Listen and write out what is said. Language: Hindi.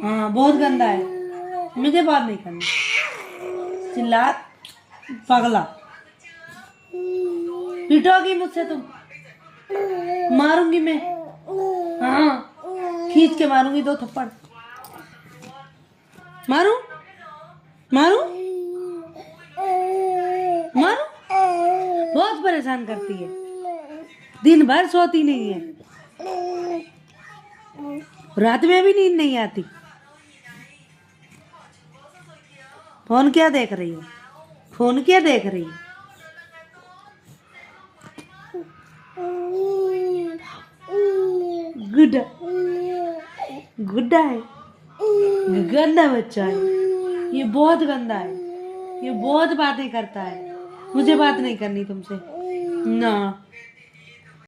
हाँ बहुत गंदा है, मुझे बात नहीं करनी। चिल्ला पगला, पिटोगी मुझसे तुम, मारूंगी मैं। हाँ खींच के मारूंगी 2 थप्पड़। मारू मारू मारू, बहुत परेशान करती है, दिन भर सोती नहीं है, रात में भी नींद नहीं आती। फोन क्या देख रही हो, फोन क्या देख रही हो? गुड्डा, गुड्डा है, गंदा बच्चा है ये, बहुत गंदा है ये, बहुत बातें करता है। मुझे बात नहीं करनी तुमसे ना।